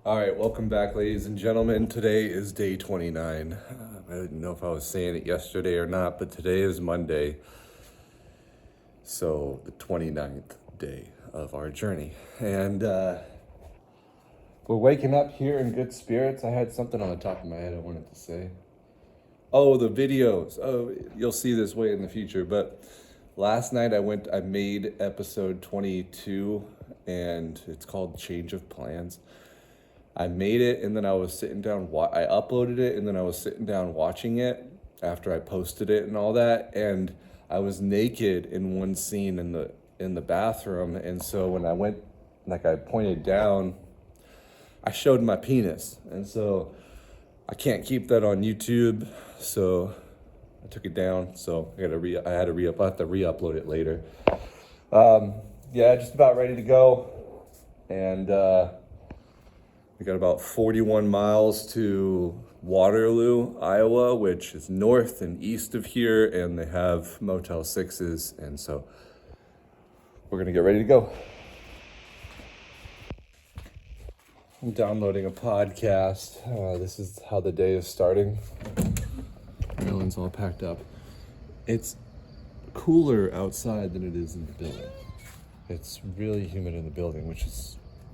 All right, welcome back, ladies and gentlemen. Today is day 29. I didn't know if I was saying it yesterday or not, but today is Monday. So the 29th day of our journey. And we're waking up here in good spirits. I had something on the top of my head I wanted to say. Oh, the videos. Oh, you'll see this way in the future. But last night I made episode 22, and it's called Change of Plans. I made it, and then I was sitting down, I uploaded it, and then I was sitting down watching it after I posted it and all that, and I was naked in one scene in the bathroom, and so when I went, I pointed down, I showed my penis, and so I can't keep that on YouTube, so I took it down, so I have to re-upload it later. Yeah, just about ready to go, and we got about 41 miles to Waterloo, Iowa, which is north and east of here, and they have Motel 6s, and so we're gonna get ready to go. I'm downloading a podcast. This is how the day is starting. Everyone's all packed up. It's cooler outside than it is in the building. It's really humid in the building,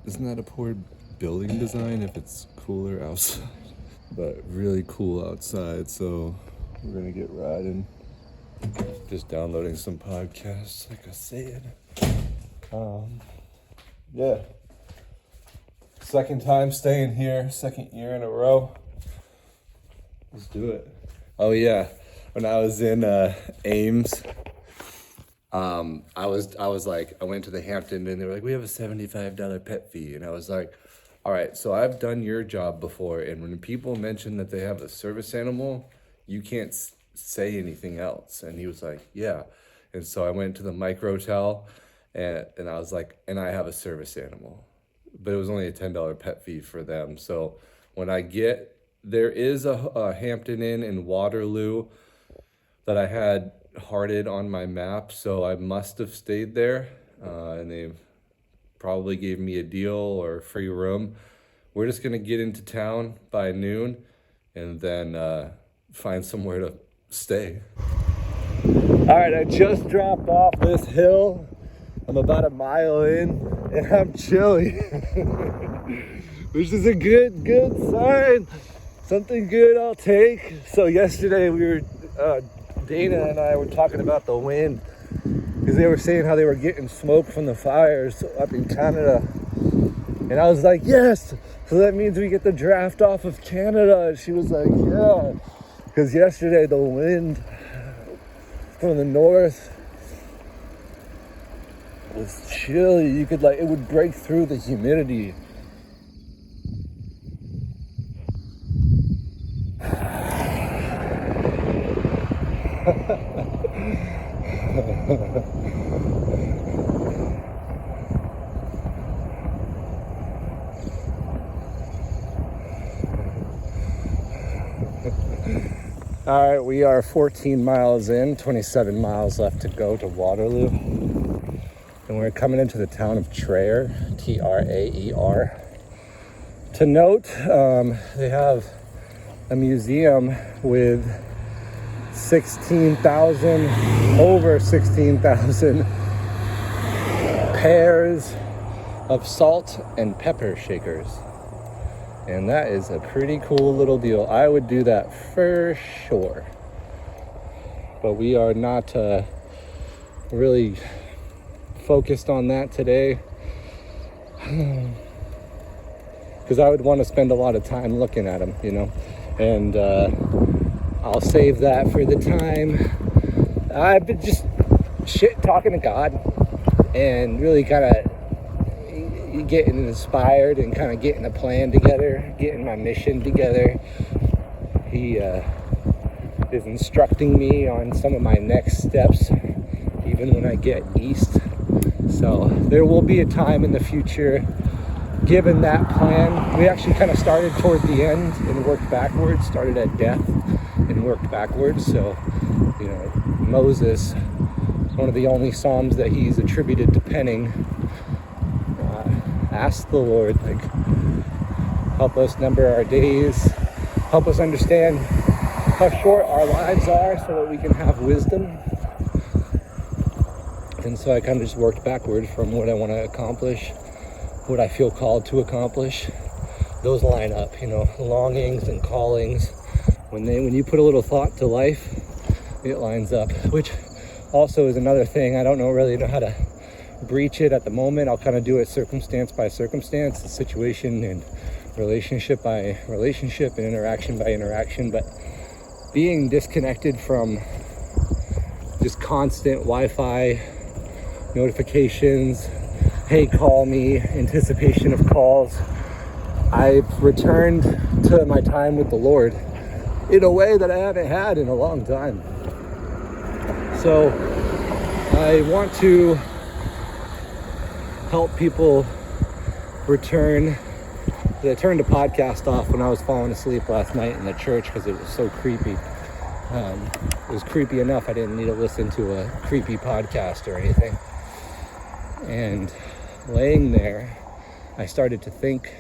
isn't that a poor building design if it's cooler outside? But really cool outside, so we're gonna get riding. Just downloading some podcasts, like I said. Yeah. Second time staying here, second year in a row. Let's do it. Oh yeah, when I was in Ames, I went to the Hampton, and they were like, we have a $75 pet fee, and I was like, all right, so I've done your job before, and when people mention that they have a service animal, you can't say anything else. And he was like, yeah. And so I went to the microtel, and I was like, and I have a service animal. But it was only a $10 pet fee for them. So when there is a Hampton Inn in Waterloo that I had hearted on my map, so I must have stayed there, and they probably gave me a deal or free room. We're just gonna get into town by noon and then find somewhere to stay. All right, I just dropped off this hill. I'm about a mile in and I'm chilly, which is a good sign. Something good I'll take. So yesterday Dana and I were talking about the wind, because they were saying how they were getting smoke from the fires up in Canada. And I was like, yes, so that means we get the draft off of Canada. And she was like, yeah, because yesterday the wind from the north was chilly. You could it would break through the humidity. All right, we are 14 miles in, 27 miles left to go to Waterloo. And we're coming into the town of Traer, Traer. To note, they have a museum with over 16,000 pairs of salt and pepper shakers. And that is a pretty cool little deal. I would do that for sure. But we are not really focused on that today, because I would want to spend a lot of time looking at them, and I'll save that for the time. I've been just talking to God and really kind of getting inspired and kind of getting a plan together, getting my mission together. He is instructing me on some of my next steps, even when I get east. So there will be a time in the future, given that plan. We actually kind of started toward the end and worked backwards, started at death and worked backwards. So, Moses, one of the only Psalms that he's attributed to penning, asked the Lord, help us number our days, help us understand how short our lives are so that we can have wisdom. And so I kind of just worked backward from what I want to accomplish, what I feel called to accomplish. Those line up, longings and callings. When you put a little thought to life, it lines up, which also is another thing. I don't really know how to breach it at the moment. I'll kind of do it circumstance by circumstance, situation and relationship by relationship and interaction by interaction. But being disconnected from just constant Wi-Fi notifications, hey, call me, anticipation of calls, I've returned to my time with the Lord in a way that I haven't had in a long time. So I want to help people return. I turned the podcast off when I was falling asleep last night in the church because it was so creepy. It was creepy enough I didn't need to listen to a creepy podcast or anything. And laying there, I started to think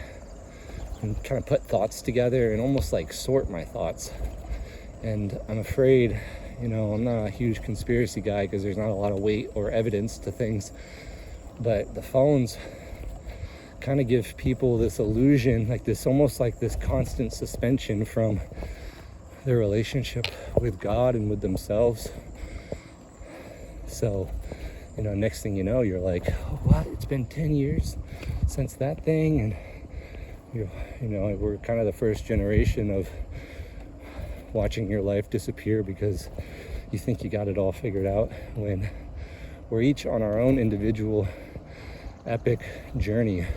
and kind of put thoughts together and almost like sort my thoughts. And I'm afraid, I'm not a huge conspiracy guy because there's not a lot of weight or evidence to things, but the phones kind of give people this illusion, almost like this constant suspension from their relationship with God and with themselves. So, next thing you know, you're like, oh, what? It's been 10 years since that thing. And we're kind of the first generation of watching your life disappear because you think you got it all figured out, when we're each on our own individual epic journey.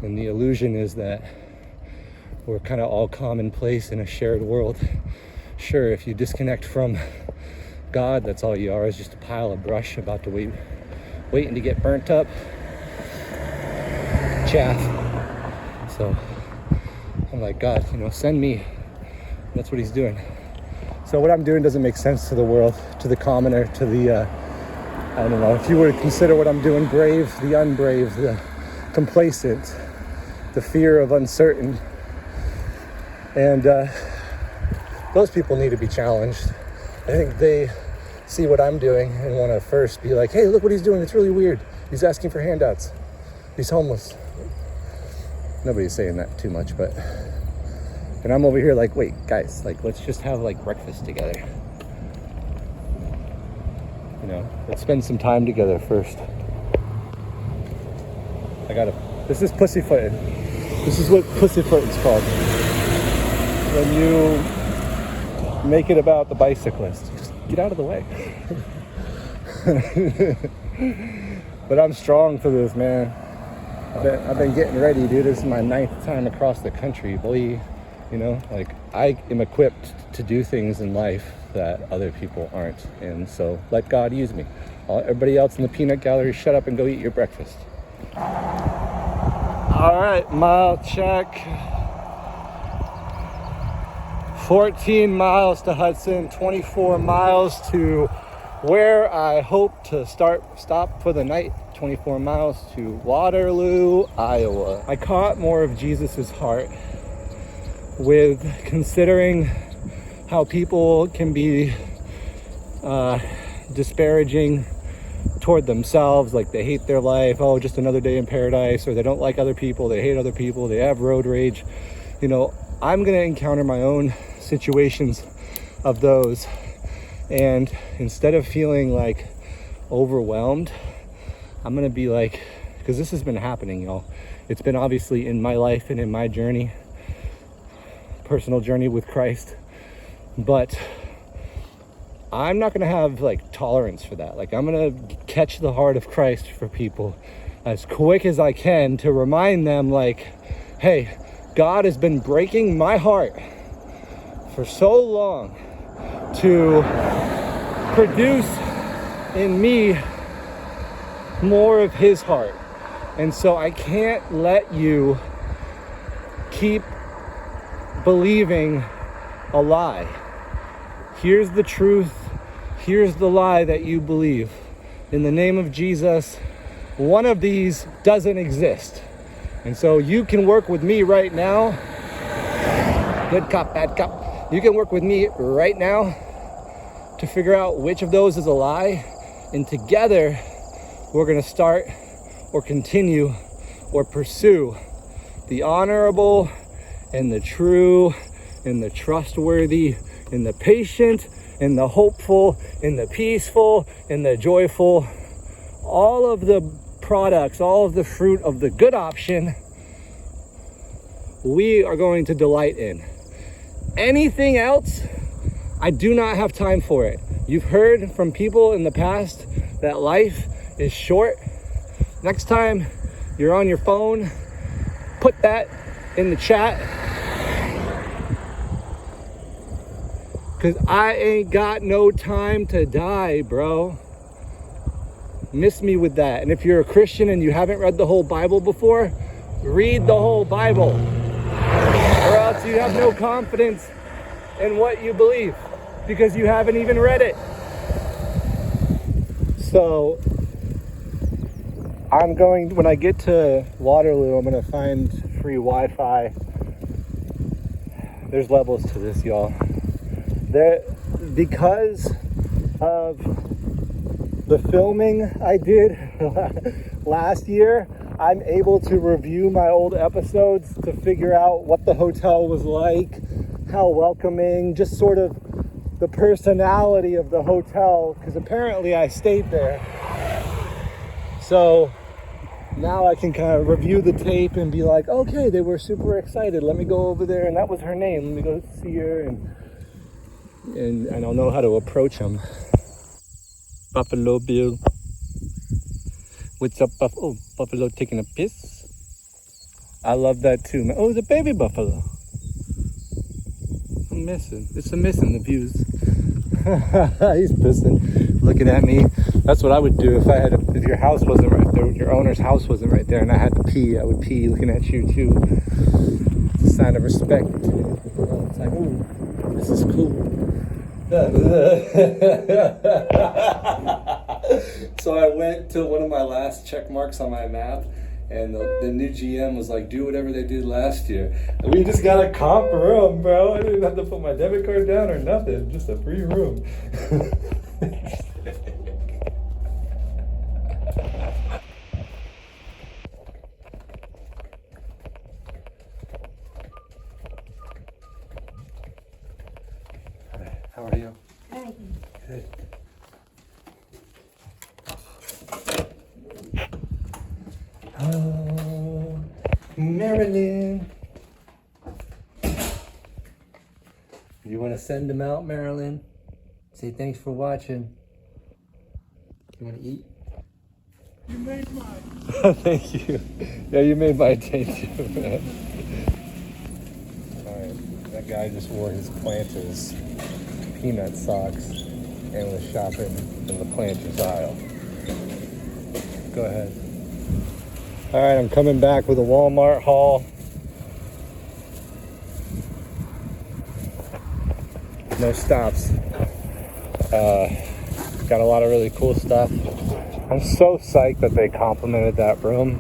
And the illusion is that we're kind of all commonplace in a shared world. Sure, if you disconnect from God, that's all you are, is just a pile of brush about to waiting to get burnt up. Chaff. So I'm like, God, send me. That's what he's doing. So what I'm doing doesn't make sense to the world, to the commoner, to the, I don't know, if you were to consider what I'm doing brave, the unbrave, the complacent, the fear of uncertain. And those people need to be challenged. I think they see what I'm doing and want to first be like, hey, look what he's doing. It's really weird. He's asking for handouts. He's homeless. Nobody's saying that too much, but, and I'm over here like, wait, guys, let's just have breakfast together. Let's spend some time together first. This is pussyfooting. This is what pussyfooting's called. When you make it about the bicyclist, just get out of the way. But I'm strong for this, man. I've been getting ready, dude. This is my 9th time across the country, boy. I am equipped to do things in life that other people aren't. And so let God use me. Everybody else in the peanut gallery, shut up and go eat your breakfast. All right, mile check. 14 miles to Hudson, 24 miles to where I hope to stop for the night. 24 miles to Waterloo, Iowa. I caught more of Jesus's heart with considering how people can be disparaging toward themselves, like they hate their life, oh, just another day in paradise, or they don't like other people, they hate other people, they have road rage. I'm gonna encounter my own situations of those, and instead of feeling overwhelmed, I'm gonna be because this has been happening, y'all. It's been obviously in my life and in my journey, personal journey with Christ, but I'm not gonna have tolerance for that. I'm gonna catch the heart of Christ for people as quick as I can to remind them hey, God has been breaking my heart for so long to produce in me more of his heart. And so I can't let you keep believing a lie. Here's the truth. Here's the lie that you believe. In the name of Jesus, one of these doesn't exist. And so you can work with me right now. Good cop, bad cop. You can work with me right now to figure out which of those is a lie. And together, we're gonna start or continue or pursue the honorable and the true and the trustworthy and the patient and the hopeful and the peaceful and the joyful. All of the products, all of the fruit of the good option, we are going to delight in. Anything else, I do not have time for it. You've heard from people in the past that life is short. Next time you're on your phone, put that in the chat. Cause I ain't got no time to die, bro. Miss me with that. And if you're a Christian and you haven't read the whole Bible before, read the whole Bible. Or else you have no confidence in what you believe because you haven't even read it. So when I get to Waterloo, I'm gonna find free Wi-Fi. There's levels to this, y'all. Because of the filming I did last year, I'm able to review my old episodes to figure out what the hotel was like, how welcoming, just sort of the personality of the hotel, because apparently I stayed there. So now I can kind of review the tape and be like, okay, they were super excited. Let me go over there, and that was her name. Let me go see her, and I'll know how to approach them. Buffalo Bill. What's up, Buffalo? Oh, Buffalo taking a piss. I love that too, man. Oh, it's a baby buffalo. It's a missing the views. He's pissing, looking at me. That's what I would do if your house wasn't right there, your owner's house wasn't right there, and I had to pee. I would pee looking at you too. It's a sign of respect. It's like, ooh, this is cool. So I went to one of my last check marks on my map, and the new GM was like, do whatever they did last year. And we just got a comp room, bro. I didn't have to put my debit card down or nothing, just a free room. How are you? Good. Oh, Marilyn. You want to send them out, Marilyn? Say thanks for watching. You want to eat? You made mine. Thank you. Yeah, you made my day too, man. Alright, that guy just wore his Planters peanut socks and was shopping in the Planters aisle. Go ahead. Alright, I'm coming back with a Walmart haul. No stops. Got a lot of really cool stuff. I'm so psyched that they complimented that room,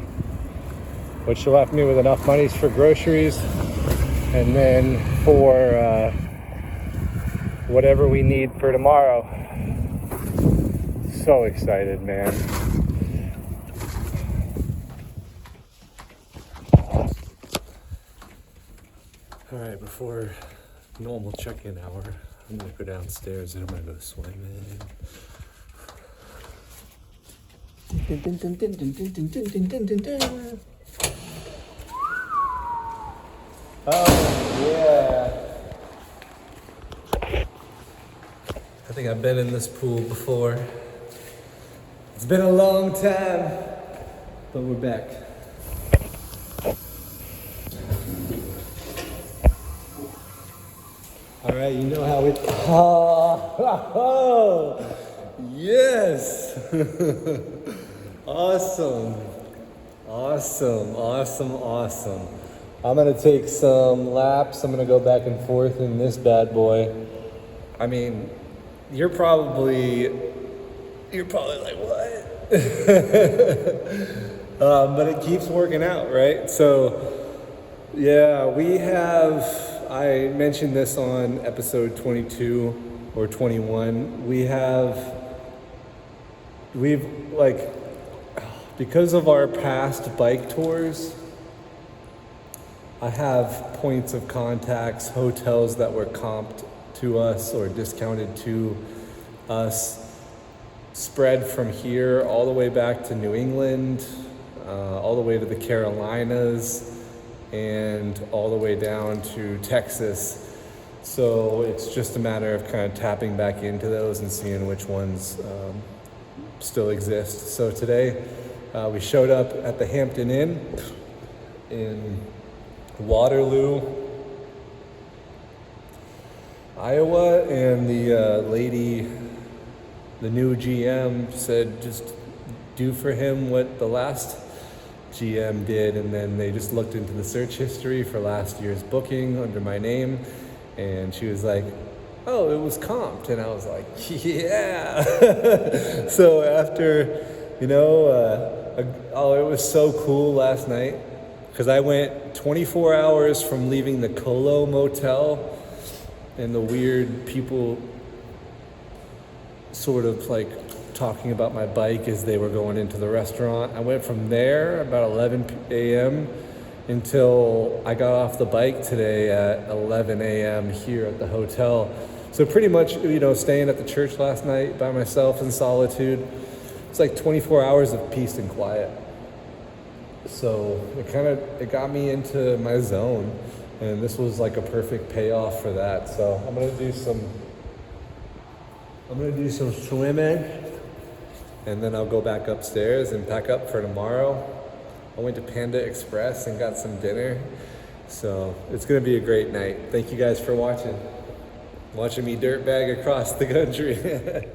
which left me with enough monies for groceries and then for whatever we need for tomorrow. So excited, man. All right, before normal check-in hour, I'm gonna go downstairs and I'm gonna go swimming. Oh yeah. I think I've been in this pool before. It's been a long time, but we're back. All right, you know how it. Oh, yes. Awesome. I'm gonna take some laps. I'm gonna go back and forth in this bad boy. I mean, you're probably like, what? But it keeps working out, right? So, yeah, I mentioned this on episode 22 or 21. Because of our past bike tours, I have points of contacts, hotels that were comped to us or discounted to us, spread from here all the way back to New England, all the way to the Carolinas, and all the way down to Texas. So it's just a matter of kind of tapping back into those and seeing which ones still exist. So today we showed up at the Hampton Inn in Waterloo, Iowa, and the new GM said just do for him what the last GM did, and then they just looked into the search history for last year's booking under my name, and she was like, oh, it was comped, and I was like, yeah. So after, it was so cool last night, because I went 24 hours from leaving the Colo Motel, and the weird people sort of like talking about my bike as they were going into the restaurant. I went from there about 11 a.m. until I got off the bike today at 11 a.m. here at the hotel. So pretty much, staying at the church last night by myself in solitude, it's like 24 hours of peace and quiet. So it got me into my zone, and this was like a perfect payoff for that. So I'm gonna do some swimming, and then I'll go back upstairs and pack up for tomorrow. I went to Panda Express and got some dinner, so it's gonna be a great night. Thank you guys for watching me dirtbag across the country.